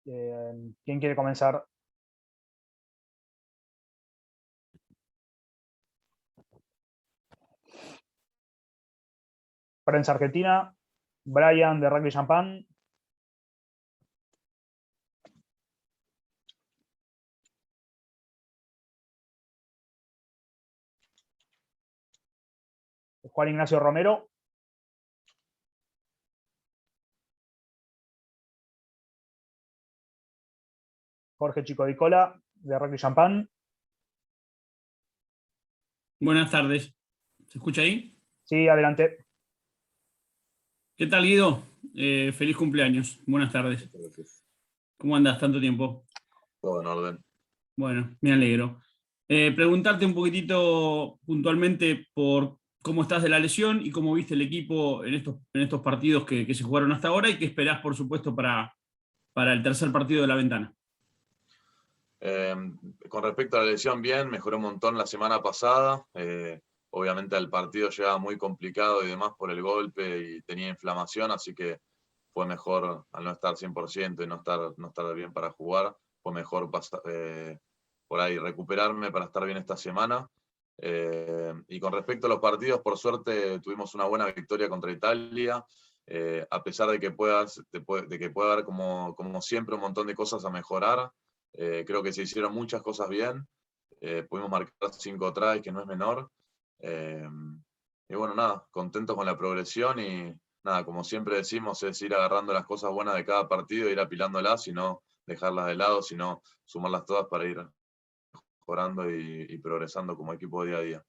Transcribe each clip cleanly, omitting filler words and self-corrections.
¿Quién quiere comenzar? Prensa Argentina, Brian de Rugby Champagne. Juan Ignacio Romero. Jorge Chico Di Cola, de Rugby Champagne. Buenas tardes. ¿Se escucha ahí? Sí, adelante. ¿Qué tal, Guido? Feliz cumpleaños. Buenas tardes. ¿Cómo andás? Tanto tiempo. Todo en orden. Bueno, me alegro. Preguntarte un poquitito puntualmente por cómo estás de la lesión y cómo viste el equipo en estos partidos que se jugaron hasta ahora y qué esperás, por supuesto, para el tercer partido de la ventana. Con respecto a la lesión, bien, mejoró un montón la semana pasada. Obviamente el partido llegaba muy complicado y demás por el golpe y tenía inflamación, así que fue mejor al no estar 100% y no estar bien para jugar. Fue mejor por ahí recuperarme para estar bien esta semana. Y con respecto a los partidos, por suerte tuvimos una buena victoria contra Italia. A pesar de que pueda haber como siempre un montón de cosas a mejorar. Creo que se hicieron muchas cosas bien. Pudimos marcar 5 tries, que no es menor. Y bueno, nada, contentos con la progresión y nada, como siempre decimos, es ir agarrando las cosas buenas de cada partido, ir apilándolas y no dejarlas de lado, sino sumarlas todas para ir mejorando y progresando como equipo día a día.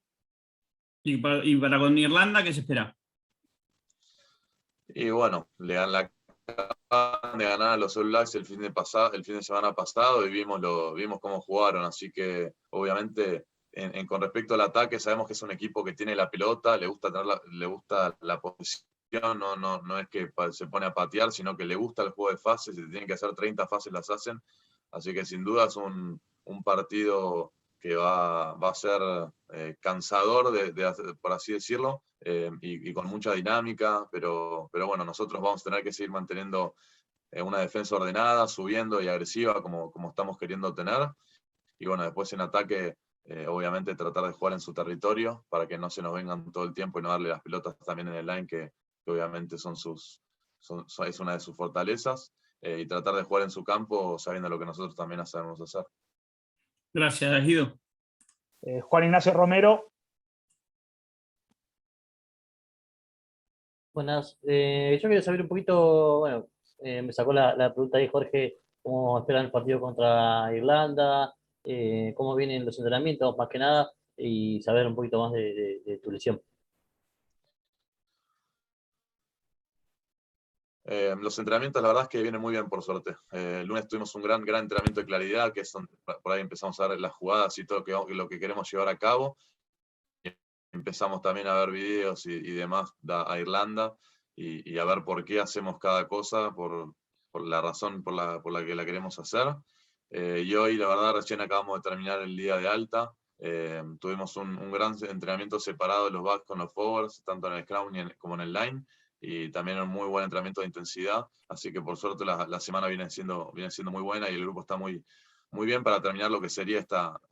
¿Y para con Irlanda qué se espera? Y bueno, acaban de ganar a los All Blacks el fin de semana pasado y vimos cómo jugaron, así que obviamente con respecto al ataque sabemos que es un equipo que tiene la pelota, le gusta la posición, no es que se pone a patear, sino que le gusta el juego de fases, si tienen que hacer 30 fases las hacen, así que sin duda es un partido que va a ser cansador, por así decirlo, y con mucha dinámica, pero bueno, nosotros vamos a tener que seguir manteniendo una defensa ordenada, subiendo y agresiva como estamos queriendo tener. Y bueno, después en ataque, obviamente tratar de jugar en su territorio para que no se nos vengan todo el tiempo y no darle las pelotas también en el line, que obviamente es una de sus fortalezas, y tratar de jugar en su campo sabiendo lo que nosotros también sabemos hacer. Gracias, Guido. Juan Ignacio Romero. Buenas. Yo quería saber un poquito, bueno, me sacó la pregunta ahí Jorge, cómo esperan el partido contra Irlanda, cómo vienen los entrenamientos, más que nada, y saber un poquito más de tu lesión. Los entrenamientos, la verdad es que vienen muy bien, por suerte. El lunes tuvimos un gran entrenamiento de claridad, que es donde por ahí empezamos a ver las jugadas y todo lo que queremos llevar a cabo. Empezamos también a ver videos y demás a Irlanda y a ver por qué hacemos cada cosa, por la razón por la que la queremos hacer. Y hoy, la verdad, recién acabamos de terminar el día de alta. Tuvimos un gran entrenamiento separado de los backs con los forwards, tanto en el scrum como en el line, y también un muy buen entrenamiento de intensidad. Así que por suerte la semana viene siendo muy buena y el grupo está muy bien para terminar lo que sería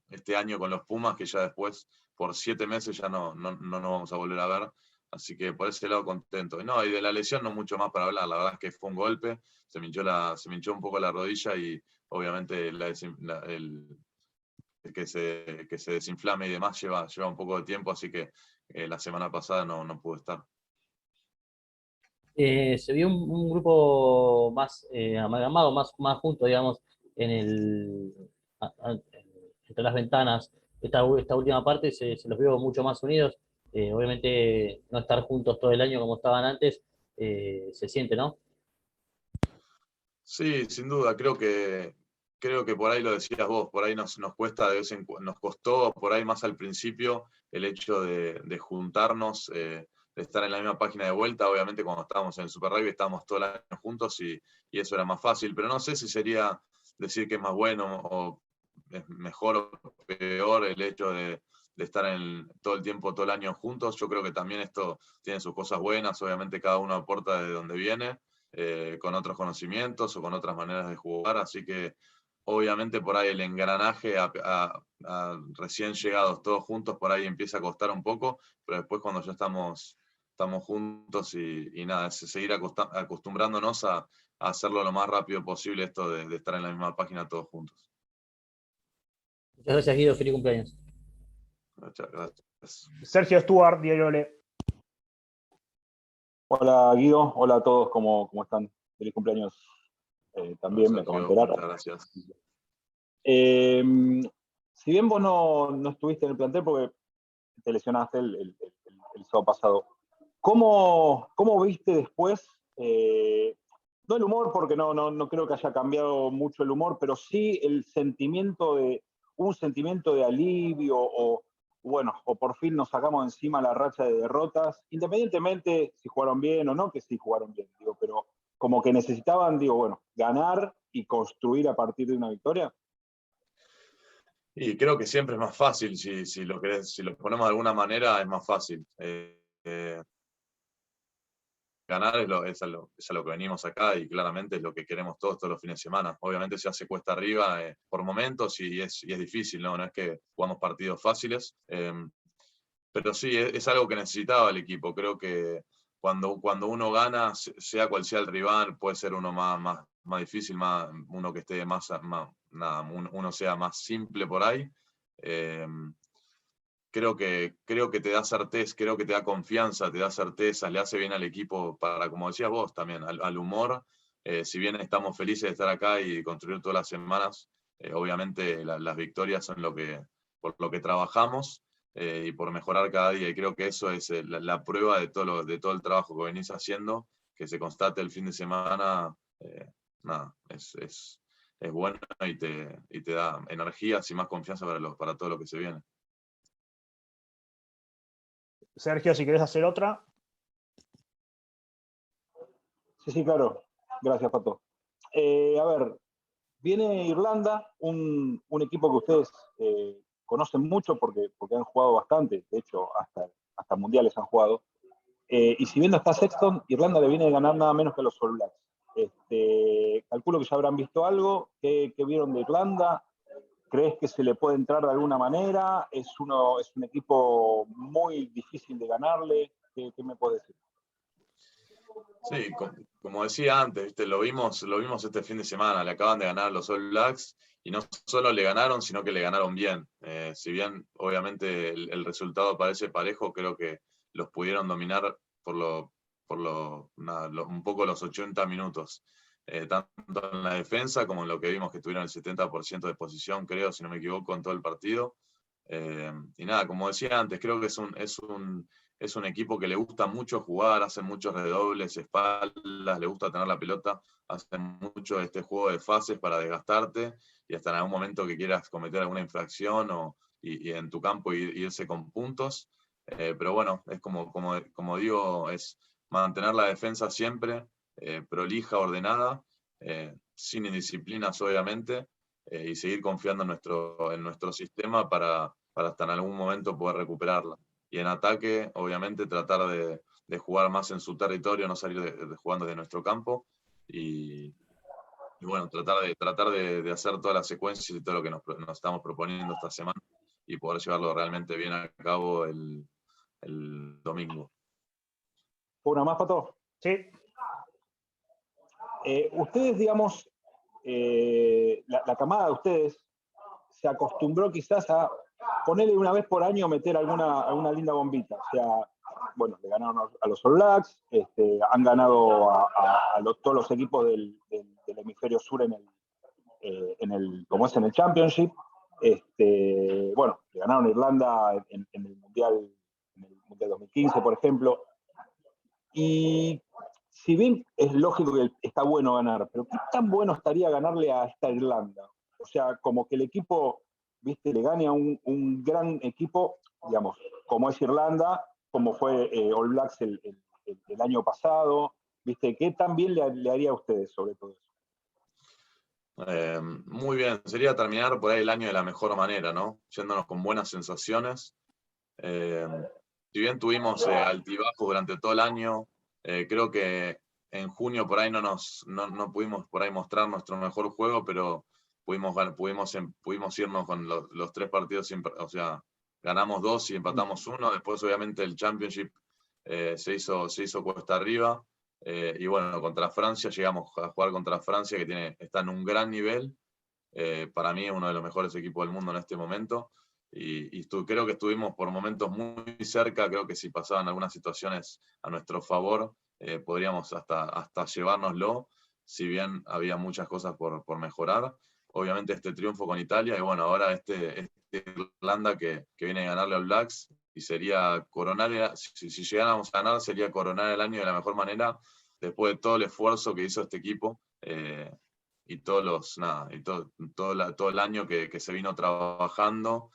este año con los Pumas, que ya después por 7 meses ya no nos vamos a volver a ver, así que por ese lado contento. Y de la lesión no mucho más para hablar, la verdad es que fue un golpe, se me hinchó un poco la rodilla y obviamente que se desinflame y demás lleva un poco de tiempo, así que la semana pasada no pude estar. Se vio un grupo más amalgamado, más junto, digamos, entre las ventanas. Esta última parte se los vio mucho más unidos. Obviamente no estar juntos todo el año como estaban antes, se siente, ¿no? Sí, sin duda, creo que por ahí lo decías vos, por ahí nos cuesta nos costó por ahí más al principio el hecho de juntarnos, de estar en la misma página de vuelta. Obviamente cuando estábamos en el Super Rugby estábamos todo el año juntos y eso era más fácil, pero no sé si sería decir que es más bueno o es mejor o peor el hecho de estar todo el tiempo, todo el año juntos. Yo creo que también esto tiene sus cosas buenas, obviamente cada uno aporta de donde viene. con otros conocimientos o con otras maneras de jugar, así que obviamente por ahí el engranaje a recién llegados todos juntos por ahí empieza a costar un poco, pero después cuando ya estamos juntos y nada, es seguir acostumbrándonos a hacerlo lo más rápido posible, esto de estar en la misma página todos juntos. Muchas gracias, Guido. Feliz cumpleaños. Muchas gracias. Sergio Stuart, Diario Le. Hola Guido, hola a todos, ¿cómo están? Feliz cumpleaños. También Hola, me acabo de Sergio, enterar. muchas gracias. Si bien vos no estuviste en el plantel porque te lesionaste el sábado pasado, ¿cómo viste después? No el humor, porque no creo que haya cambiado mucho el humor, pero sí un sentimiento de alivio o por fin nos sacamos encima la racha de derrotas, independientemente si jugaron bien o no, que sí jugaron bien, digo, pero como que necesitaban, ganar y construir a partir de una victoria. Y creo que siempre es más fácil, si lo ponemos de alguna manera, es más fácil. Ganar es a lo que venimos acá y claramente es lo que queremos todos los fines de semana. Obviamente se hace cuesta arriba por momentos y es difícil, ¿no? No es que jugamos partidos fáciles, pero sí, es algo que necesitaba el equipo. Creo que cuando uno gana, sea cual sea el rival, puede ser uno más difícil, uno que esté uno sea más simple por ahí. Creo que te da certeza, creo que te da confianza, te da certeza, le hace bien al equipo para, como decías vos también, al humor. Si bien estamos felices de estar acá y construir todas las semanas, obviamente las victorias son por lo que trabajamos y por mejorar cada día. Y creo que eso es la prueba de todo el trabajo que venís haciendo, que se constate el fin de semana. Nada, es bueno y te da energías y más confianza para todo lo que se viene. Sergio, si querés hacer otra. Sí, claro. Gracias, Pato. A ver, viene Irlanda, un equipo que ustedes conocen mucho porque han jugado bastante, de hecho, hasta mundiales han jugado. Y si bien no está Sexton, Irlanda le viene de ganar nada menos que a los All Blacks. Calculo que ya habrán visto algo. ¿Qué vieron de Irlanda? ¿Crees que se le puede entrar de alguna manera? ¿Es un equipo muy difícil de ganarle? ¿Qué me puedes decir? Sí, como decía antes, ¿viste? Lo vimos este fin de semana, le acaban de ganar los All Blacks y no solo le ganaron, sino que le ganaron bien. Si bien obviamente el resultado parece parejo, creo que los pudieron dominar un poco los 80 minutos, tanto en la defensa como en lo que vimos que tuvieron el 70% de posición, creo, si no me equivoco, en todo el partido. Y nada, como decía antes, creo que es un equipo que le gusta mucho jugar, hacen muchos redobles, espaldas, le gusta tener la pelota, hacen mucho este juego de fases para desgastarte y hasta en algún momento que quieras cometer alguna infracción y en tu campo irse con puntos. Pero bueno, es como digo, es mantener la defensa siempre prolija, ordenada, sin indisciplinas obviamente, y seguir confiando en nuestro sistema para hasta en algún momento poder recuperarla. Y en ataque, obviamente, tratar de jugar más en su territorio, no salir jugando de nuestro campo. Y bueno, tratar de hacer todas las secuencias y todo lo que nos estamos proponiendo esta semana y poder llevarlo realmente bien a cabo el domingo. ¿Una más, Pato? Sí. Ustedes, digamos, la camada de ustedes se acostumbró quizás a ponerle una vez por año meter alguna linda bombita. O sea, bueno, le ganaron a los All Blacks, han ganado a todos los equipos del hemisferio sur en el Championship. Bueno, le ganaron a Irlanda en el Mundial 2015, por ejemplo. Y si bien es lógico que está bueno ganar, pero ¿qué tan bueno estaría ganarle a esta Irlanda? O sea, como que el equipo, viste, le gane a un gran equipo, digamos, como es Irlanda, como fue All Blacks el año pasado, viste, ¿qué tan bien le haría a ustedes sobre todo eso? Muy bien, sería terminar por ahí el año de la mejor manera, ¿no? Yéndonos con buenas sensaciones. Si bien tuvimos altibajos durante todo el año, creo que en junio por ahí no pudimos por ahí mostrar nuestro mejor juego, pero pudimos irnos con los 3 partidos, o sea, ganamos 2 y empatamos 1. Después obviamente el Championship se hizo cuesta arriba. Y bueno, contra Francia, llegamos a jugar contra Francia, que está en un gran nivel. Para mí es uno de los mejores equipos del mundo en este momento. Y creo que estuvimos por momentos muy cerca. Creo que si pasaban algunas situaciones a nuestro favor, podríamos hasta llevárnoslo, si bien había muchas cosas por mejorar. Obviamente este triunfo con Italia, y bueno, ahora este Irlanda que viene a ganarle al Blacks, y sería coronar, si llegáramos a ganar, sería coronar el año de la mejor manera, después de todo el esfuerzo que hizo este equipo, y todo el año que se vino trabajando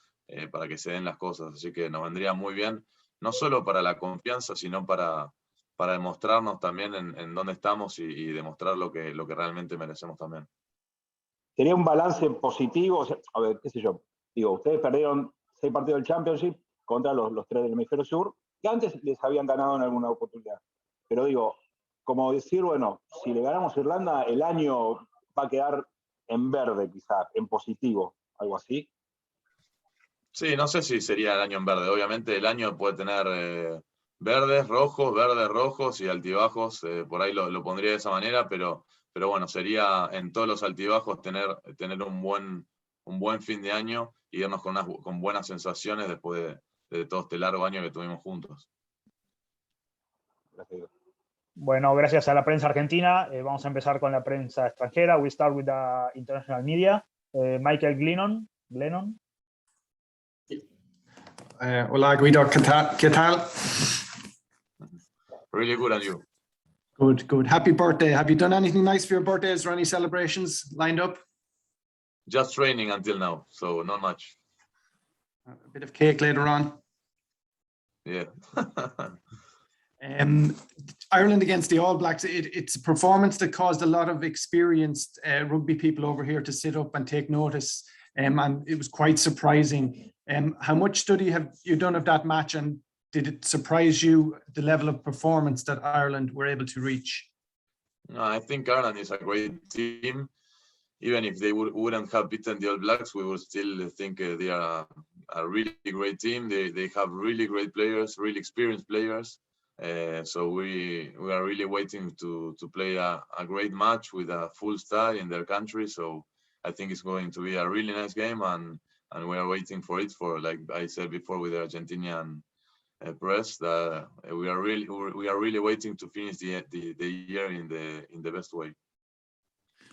para que se den las cosas. Así que nos vendría muy bien, no solo para la confianza, sino para demostrarnos también en dónde estamos y demostrar lo que realmente merecemos también. Sería un balance positivo, o sea, a ver, qué sé yo, digo, ustedes perdieron 6 partidos del Championship contra los 3 del hemisferio sur, que antes les habían ganado en alguna oportunidad. Pero digo, como decir, bueno, si le ganamos a Irlanda, el año va a quedar en verde quizás, en positivo, algo así. Sí, no sé si sería el año en verde. Obviamente el año puede tener verdes, rojos y altibajos. Por ahí lo pondría de esa manera, pero bueno, sería en todos los altibajos tener un buen fin de año y irnos con buenas sensaciones después de todo este largo año que tuvimos juntos. Gracias. Bueno, gracias a la prensa argentina, vamos a empezar con la prensa extranjera. We start with the international media. Michael Glennon. Hola Guido, ¿qué tal? Really good, and you? Good. Happy birthday. Have you done anything nice for your birthday? Is there any celebrations lined up? Just training until now, so not much. A bit of cake later on. Yeah. Ireland against the All Blacks, it's a performance that caused a lot of experienced rugby people over here to sit up and take notice, and it was quite surprising. How much study have you done of that match, and did it surprise you the level of performance that Ireland were able to reach? No, I think Ireland is a great team. Even if they wouldn't have beaten the All Blacks, we would still think they are a really great team. They have really great players, really experienced players. So we are really waiting to play a great match with a full style in their country. So I think it's going to be a really nice game, and we are waiting for it. For, like I said before, with the Argentinian press, that we are really waiting to finish the year in the best way.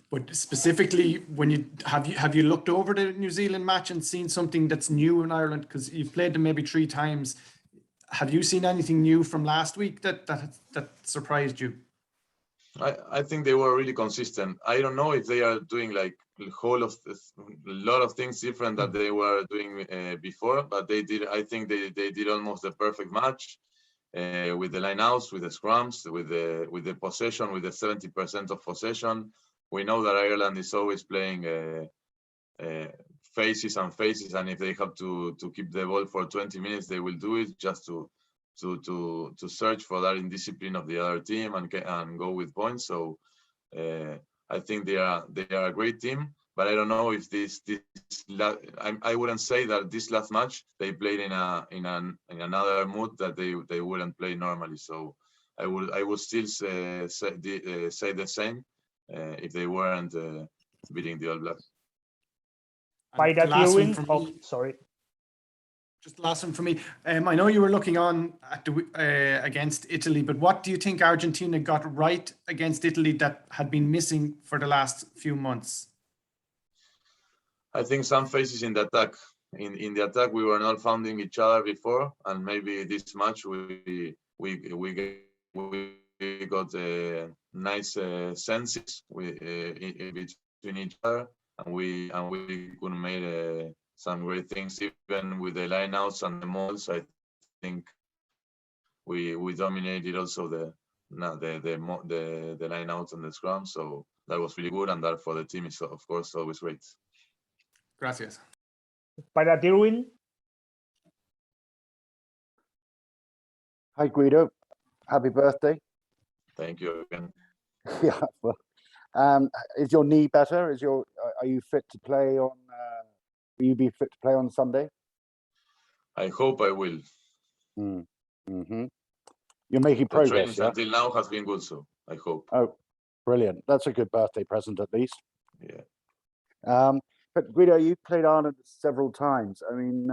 But specifically, when have you looked over the New Zealand match and seen something that's new in Ireland? Because you've played them maybe 3 times. Have you seen anything new from last week that surprised you? I think they were really consistent. I don't know if they are doing like a lot of things different that they were doing before, but they did. I think they did almost the perfect match with the lineouts, with the scrums, with the possession, with the 70% of possession. We know that Ireland is always playing faces, and if they have to keep the ball for 20 minutes, they will do it just to search for that indiscipline of the other team and go with points. So I think they are a great team, but I don't know if I wouldn't say that this last match they played in another mood that they wouldn't play normally. So I would still say the same if they weren't beating the All Blacks. By that Irwin, sorry. Just the last one for me. I know you were looking on at against Italy, but what do you think Argentina got right against Italy that had been missing for the last few months? I think some phases in the attack. In the attack, we were not finding each other before, and maybe this match we got nice senses between each other, and we could make some great things, even with the lineouts and the molds. I think we dominated also the lineouts and the scrum, so that was really good, and that for the team is of course always great. Gracias. Para Irwin. Hi Guido, happy birthday. Thank you again. Yeah. Well, is your knee better? Are you fit to play on? Will you be fit to play on Sunday? I hope I will. Mm-hmm. You're making The progress, training yeah? until now has been good, so I hope. Oh, brilliant. That's a good birthday present, at least. Yeah. But Guido, you played Ireland several times. I mean,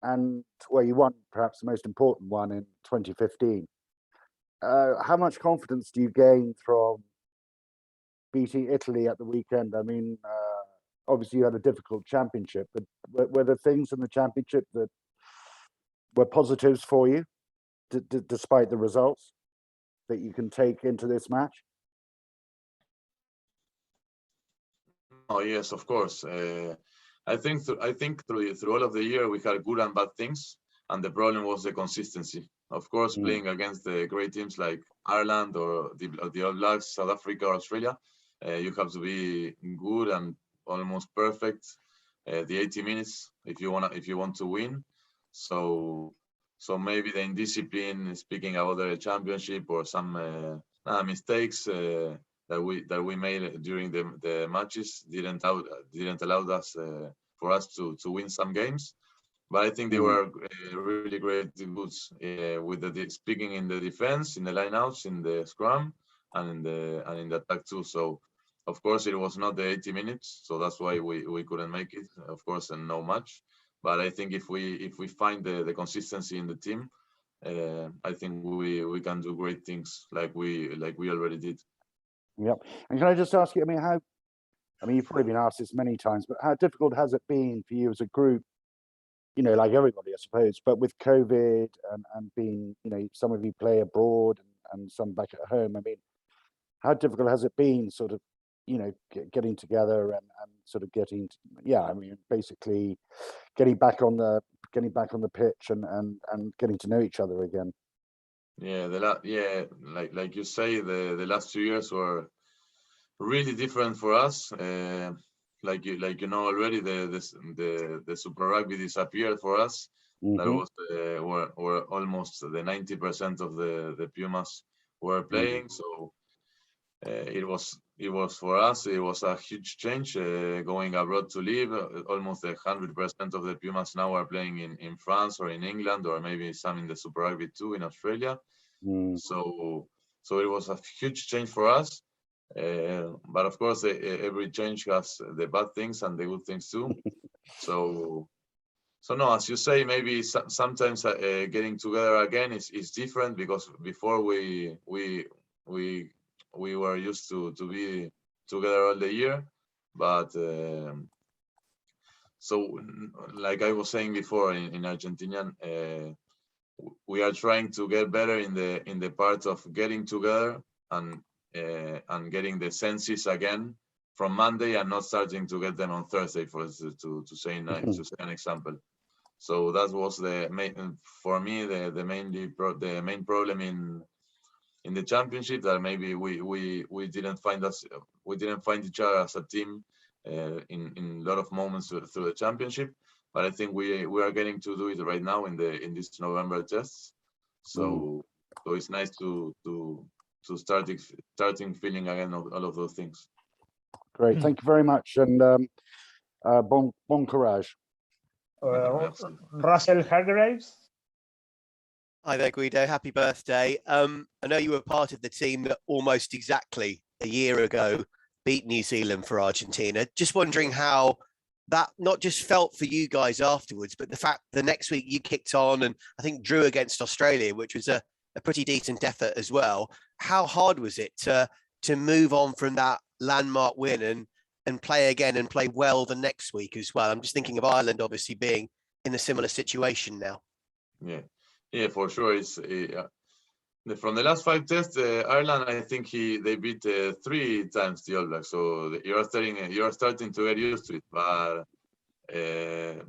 and well, you won perhaps the most important one in 2015. How much confidence do you gain from beating Italy at the weekend? I mean, obviously you had a difficult championship, but were there things in the championship that were positives for you, despite the results, that you can take into this match? Oh yes, of course. I think through all of the year we had good and bad things, and the problem was the consistency. Of course, playing against the great teams like Ireland or the All Blacks, South Africa, or Australia, you have to be good and almost perfect the 80 minutes if you want to win. So maybe the indiscipline, speaking about the championship, or some mistakes that we made during the matches didn't allow us for us to win some games. But I think they were really great debuts with speaking in the defense, in the lineouts, in the scrum, and in the attack too. So of course it was not the 80 minutes, so that's why we couldn't make it, of course, and no match. But I think if we find the consistency in the team, I think we can do great things like we already did. Yep. And can I just ask you, I mean, you've probably been asked this many times, but how difficult has it been for you as a group, you know, like everybody, I suppose, but with COVID and being, you know, some of you play abroad and some back at home. I mean, how difficult has it been sort of, you know, getting together and sort of basically getting back on the pitch and getting to know each other again? Yeah, like you say, the last 2 years were really different for us. Like you know already, the Super Rugby disappeared for us. That was where almost the 90% of the Pumas were playing. So it was for us. It was a huge change going abroad to live. Almost 100% of the Pumas now are playing in France or in England, or maybe some in the Super Rugby too in Australia. So it was a huge change for us. But of course, every change has the bad things and the good things too. So no, as you say, maybe sometimes getting together again is different, because before we were used to be together all the year. But so like I was saying before, in Argentinian, we are trying to get better in the part of getting together and getting the senses again from Monday, and not starting to get them on Thursday, to say an example. So that was the main, for me, the main problem in the championship, that maybe we didn't find each other as a team in a lot of moments through the championship. But I think we are getting to do it right now in this November tests. So it's nice to starting feeling again all of those things. Great, thank you very much, and bon courage. Russell Hargraves. Hi there, Guido. Happy birthday. I know you were part of the team that almost exactly a year ago beat New Zealand for Argentina. Just wondering how that not just felt for you guys afterwards, but the fact the next week you kicked on and I think drew against Australia, which was a pretty decent effort as well. How hard was it to move on from that landmark win and play again and play well the next week as well? I'm just thinking of Ireland obviously being in a similar situation now. Yeah, for sure. It's from the last 5 tests, Ireland, I think they beat 3 times the All Blacks. So you are starting to get used to it.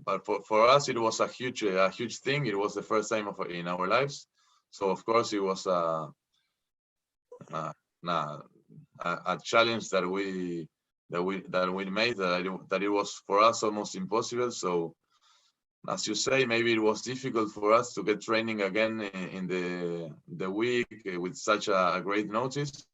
But for us, it was a huge thing. It was the first time in our lives. So of course it was a challenge that we made, that it was for us almost impossible. So as you say, maybe it was difficult for us to get training again in the week with such a great notice.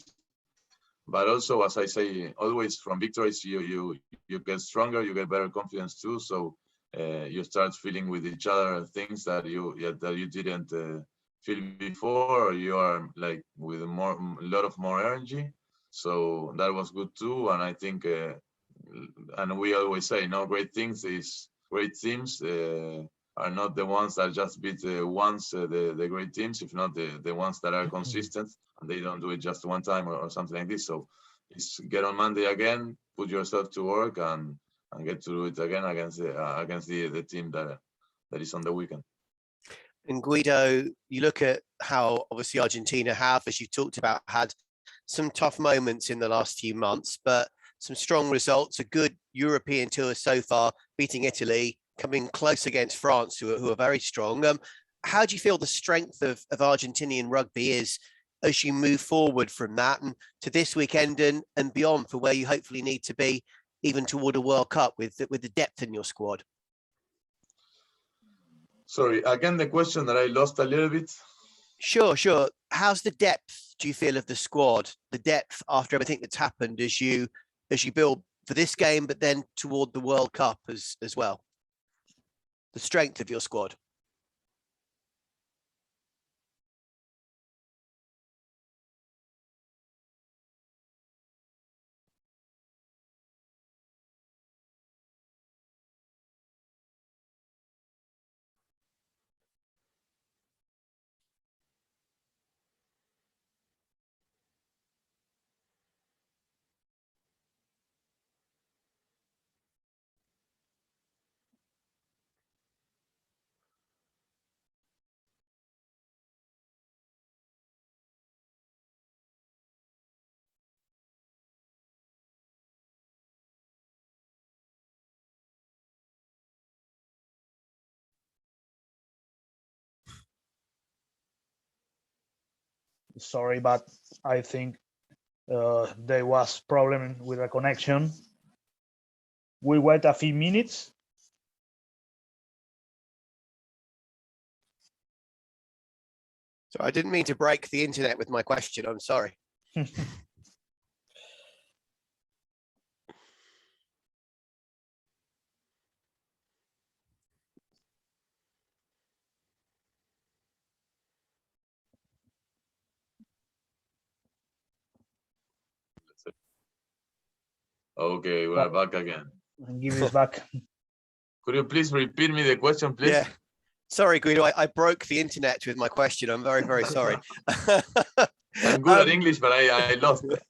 But also, as I say, always from victories, you get stronger, you get better confidence too. So you start feeling with each other things that you didn't feel before, or you are like with a lot of more energy. So that was good too. And I think, and we always say, no, great teams are not the ones that just beat the great teams, if not the ones that are consistent and they don't do it just one time or something like this. So it's get on Monday again, put yourself to work and get to do it again against the team that is on the weekend. And Guido, you look at how obviously Argentina have, as you talked about, had some tough moments in the last few months, but some strong results, a good European tour so far, beating Italy, coming close against France, who are very strong. How do you feel the strength of Argentinian rugby is as you move forward from that and to this weekend and beyond, for where you hopefully need to be, even toward a World Cup with the depth in your squad? Sorry, again, the question that I lost a little bit. Sure. How's the depth, do you feel, of the squad, the depth after everything that's happened as you build for this game, but then toward the World Cup as well? The strength of your squad. Sorry, but I think there was problem with the connection. We wait a few minutes. So I didn't mean to break the internet with my question. I'm sorry. Okay, we're back again. Give this back. Could you please repeat me the question, please? Yeah. Sorry, Guido, I broke the internet with my question. I'm very, very sorry. I'm good at English, but I lost it.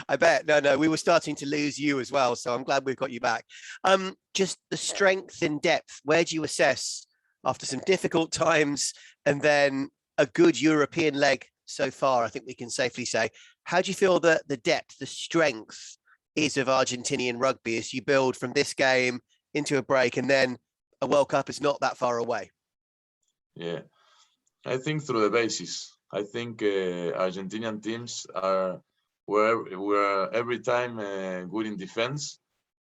I bet. No, we were starting to lose you as well. So I'm glad we've got you back. Just the strength and depth. Where do you assess after some difficult times and then a good European leg so far? I think we can safely say. How do you feel that the depth, the strength is of Argentinian rugby as you build from this game into a break, and then a World Cup is not that far away? Yeah, I think through the basis. I think Argentinian teams were every time good in defense,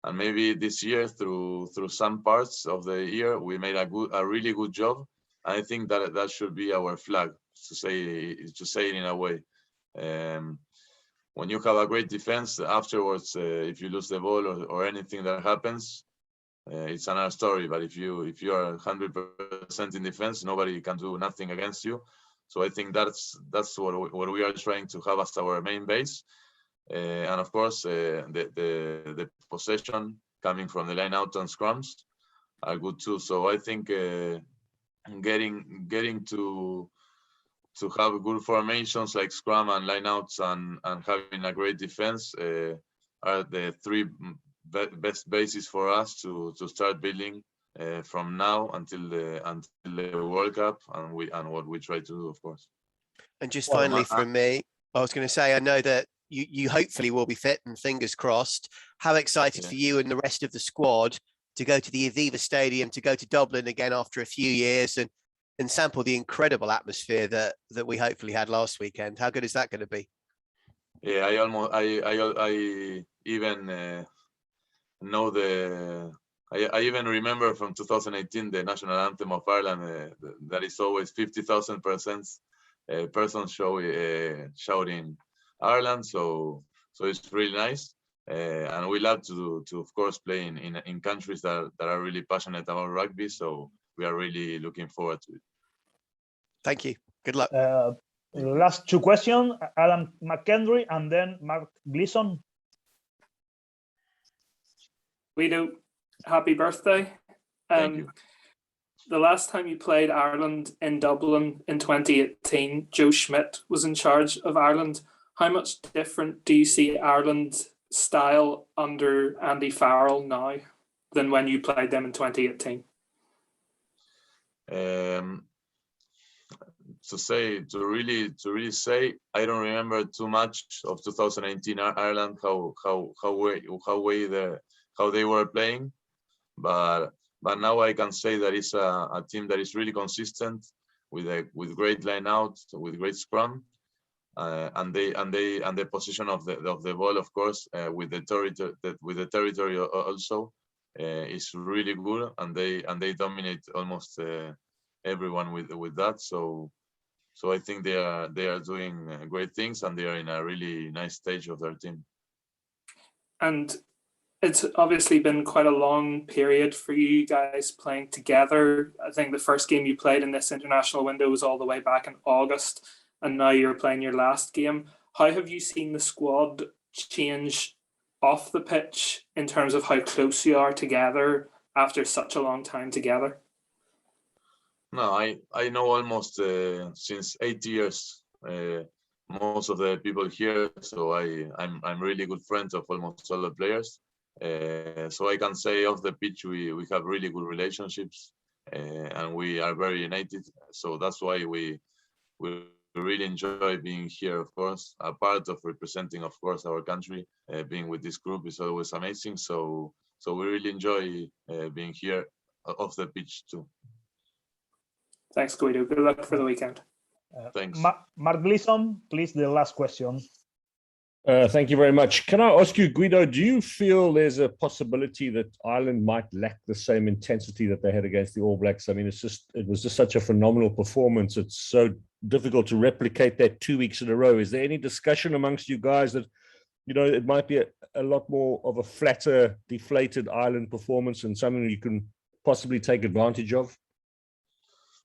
and maybe this year through some parts of the year we made a really good job. I think that should be our flag, to say it in a way. When you have a great defense, afterwards, if you lose the ball or anything that happens, it's another story. But if you are 100% in defense, nobody can do nothing against you. So I think that's what we are trying to have as our main base. And of course, the possession coming from the line out on scrums are good too. So I think getting to have good formations like scrum and lineouts and having a great defense are the three best bases for us to start building from now until the World Cup and what we try to do, of course. And just finally from me, I was going to say, I know that you hopefully will be fit, and fingers crossed. How excited for you and the rest of the squad to go to the Aviva Stadium, to go to Dublin again after a few years and sample the incredible atmosphere that we hopefully had last weekend? How good is that going to be? Yeah, I even know I even remember from 2018 the national anthem of Ireland. That is always 50,000 persons shouting Ireland. So it's really nice. And we love to of course play in countries that are really passionate about rugby. So we are really looking forward to it. Thank you. Good luck. Last two questions, Alan McKendry and then Mark Gleason. Guido, happy birthday. Thank you. The last time you played Ireland in Dublin in 2018, Joe Schmidt was in charge of Ireland. How much different do you see Ireland's style under Andy Farrell now than when you played them in 2018? To really say, I don't remember too much of 2018 Ireland, how they were playing, but now I can say that it's a team that is really consistent with great line out, with great scrum, and the position of the ball, of course, with the territory also is really good, and they dominate almost everyone with that. So I think they are doing great things, and they are in a really nice stage of their team. And it's obviously been quite a long period for you guys playing together. I think the first game you played in this international window was all the way back in August, and now you're playing your last game. How have you seen the squad change off the pitch in terms of how close you are together after such a long time together? No, I know almost since 8 years most of the people here, so I'm really good friends of almost all the players. So I can say off the pitch we have really good relationships, and we are very united. So that's why we really enjoy being here. Of course, a part of representing, of course, our country. Being with this group is always amazing. So we really enjoy being here off the pitch too. Thanks, Guido. Good luck for the weekend. Thanks. Mark Gleason, please, the last question. Thank you very much. Can I ask you, Guido, do you feel there's a possibility that Ireland might lack the same intensity that they had against the All Blacks? I mean, it was just such a phenomenal performance. It's so difficult to replicate that 2 weeks in a row. Is there any discussion amongst you guys that, you know, it might be a lot more of a flatter, deflated Ireland performance and something you can possibly take advantage of?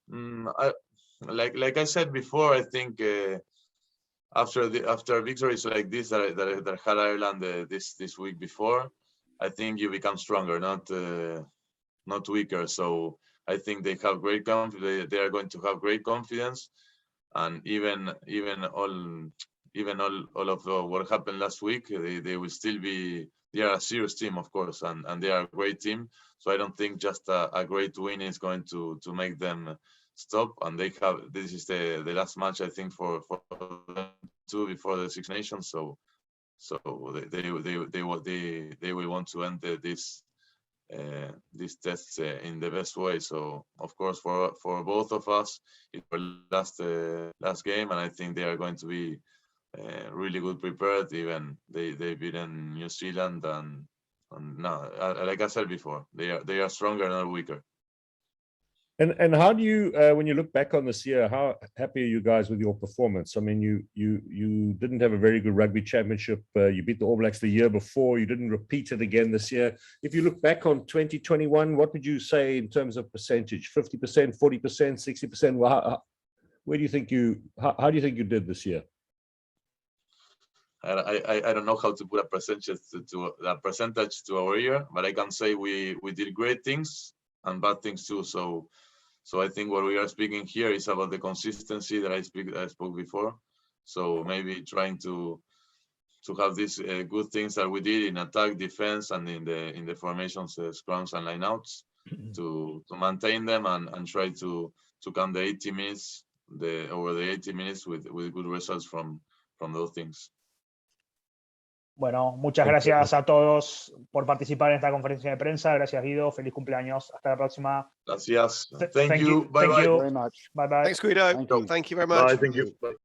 Like I said before, I think after victories like this that had Ireland this week before, I think you become stronger, not weaker. So I think they have great confidence. They are going to have great confidence, and even all of what happened last week, they will still be. They are a serious team, of course, and they are a great team. So I don't think just a great win is going to make them stop. And they have, this is the last match, I think, for them too before the Six Nations. So they will want to end this test in the best way. So of course for both of us it's our last game, and I think they are going to be really good prepared. Even they beaten New Zealand, and now, like I said before, they are stronger, not weaker. And how do you, when you look back on this year, how happy are you guys with your performance? I mean, you didn't have a very good rugby championship. You beat the All Blacks the year before. You didn't repeat it again this year. If you look back on 2021, what would you say in terms of percentage? 50%, 40%, 60%? Well, where do you think how do you think you did this year? I don't know how to put a percentage to our year, but I can say we did great things and bad things too. So I think what we are speaking here is about the consistency that I spoke before. So maybe trying to have these good things that we did in attack, defense, and in the formations, scrums and lineouts, to maintain them and try to come the 80 minutes, over the 80 minutes with good results from those things. Bueno, muchas gracias a todos por participar en esta conferencia de prensa. Gracias, Guido. Feliz cumpleaños. Hasta la próxima. Gracias. Thank you. Bye bye. Very much. Bye bye. Thanks, Guido. Thank you. Thank you very much. Bye. Thank you. Bye.